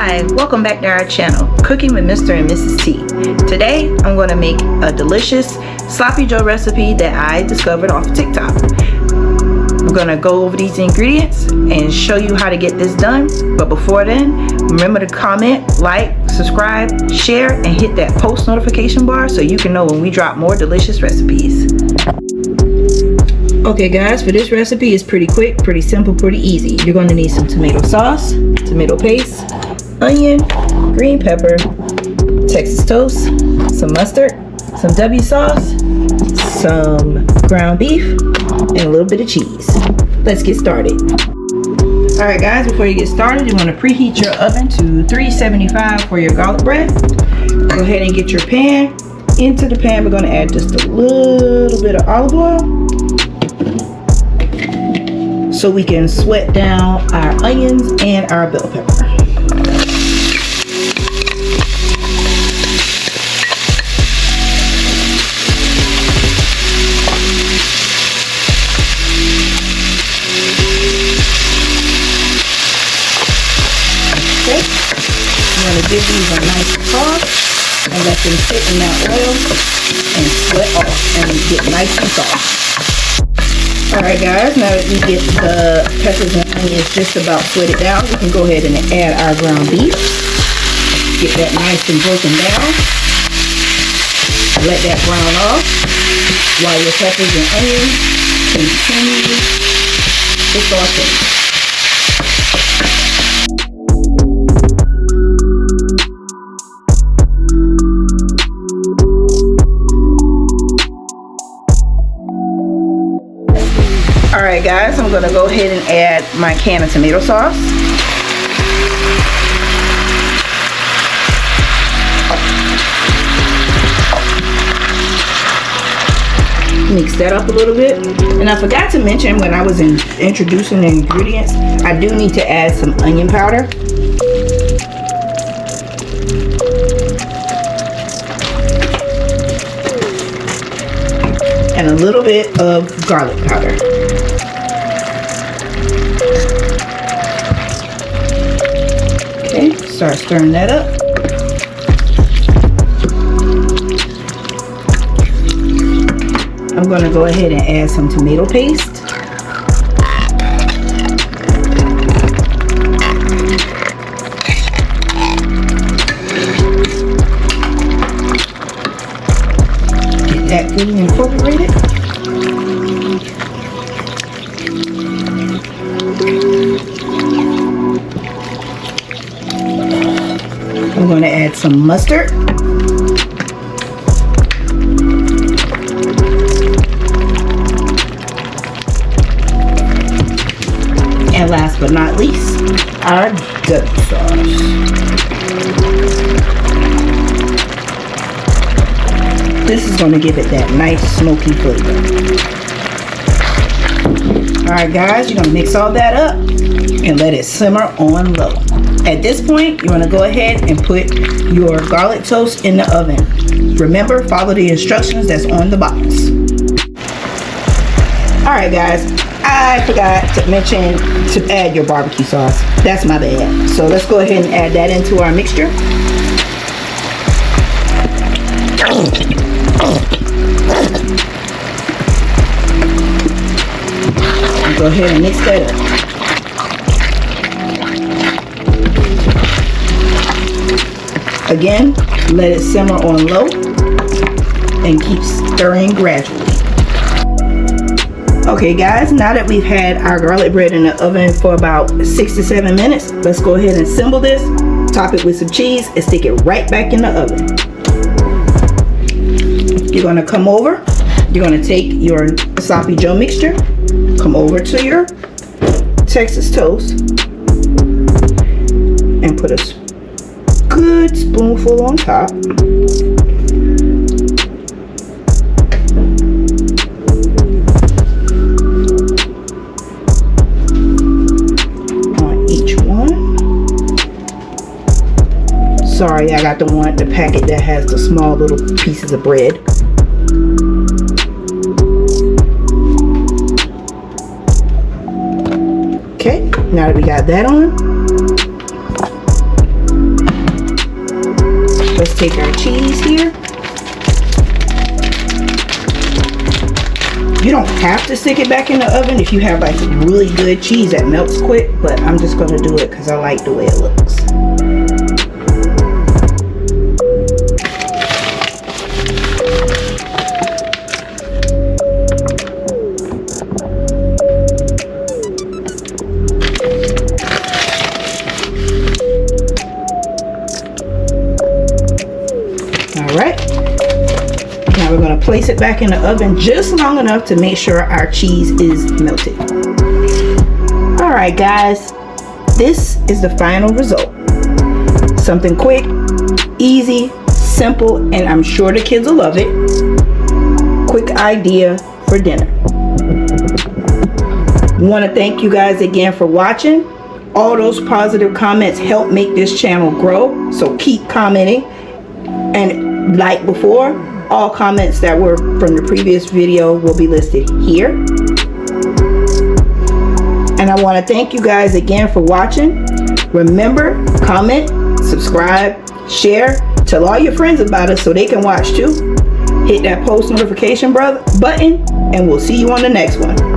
Hi, welcome back to our channel, Cooking with Mr. and Mrs. T. Today, I'm going to make a delicious sloppy joe recipe that I discovered off TikTok. We're going to go over these ingredients and show you how to get this done. But before then, remember to comment, like, subscribe, share, and hit that post notification bar so you can know when we drop more delicious recipes. Okay guys, for this recipe, it's pretty quick, pretty simple, pretty easy. You're going to need some tomato sauce, tomato paste, onion, green pepper, Texas toast, some mustard, some W sauce, some ground beef, and a little bit of cheese. Let's get started. Alright guys, before you get started, you want to preheat your oven to 375 for your garlic bread. Go ahead and get your pan. Into the pan, we're going to add just a little bit of olive oil so we can sweat down our onions and our bell pepper. Okay, I'm going to give these a nice toss and let them sit in that oil and sweat off and get nice and soft. Alright guys, now that we get the peppers and onions just about sweated down, we can go ahead and add our ground beef. Get that nice and broken down. Let that brown off while your peppers and onions continue to saute. Alright guys, I'm going to go ahead and add my can of tomato sauce. Mix that up a little bit. And I forgot to mention when I was introducing the ingredients, I do need to add some onion powder. And a little bit of garlic powder. Okay, start stirring that up. I'm going to go ahead and add some tomato paste. Get that good and incorporated. I'm going to add some mustard. And last but not least, our W sauce. This is going to give it that nice smoky flavor. Alright guys, you're going to mix all that up and let it simmer on low. At this point, you want to go ahead and put your garlic toast in the oven. Remember, follow the instructions that's on the box. Alright guys, I forgot to mention to add your barbecue sauce. That's my bad. So let's go ahead and add that into our mixture. Go ahead and mix that up. Again, let it simmer on low and keep stirring gradually. Okay guys, now that we've had our garlic bread in the oven for about 6 to 7 minutes, let's go ahead and assemble this, top it with some cheese, and stick it right back in the oven. You're going to come over, you're going to take your sloppy joe mixture, come over to your Texas toast, and put a good spoonful on top. On each one. Sorry, I got the packet that has the small little pieces of bread. Okay, now that we got that on, take our cheese here. You don't have to stick it back in the oven if you have like really good cheese that melts quick, but I'm just going to do it because I like the way it looks. Now we're going to place it back in the oven just long enough to make sure our cheese is melted. Alright guys, this is the final result. Something quick, easy, simple, and I'm sure the kids will love it. Quick idea for dinner. Want to thank you guys again for watching. All those positive comments help make this channel grow, so keep commenting. And like before, all comments that were from the previous video will be listed here. And I want to thank you guys again for watching. Remember, comment, subscribe, share, tell all your friends about us so they can watch too. Hit that post notification button, and we'll see you on the next one.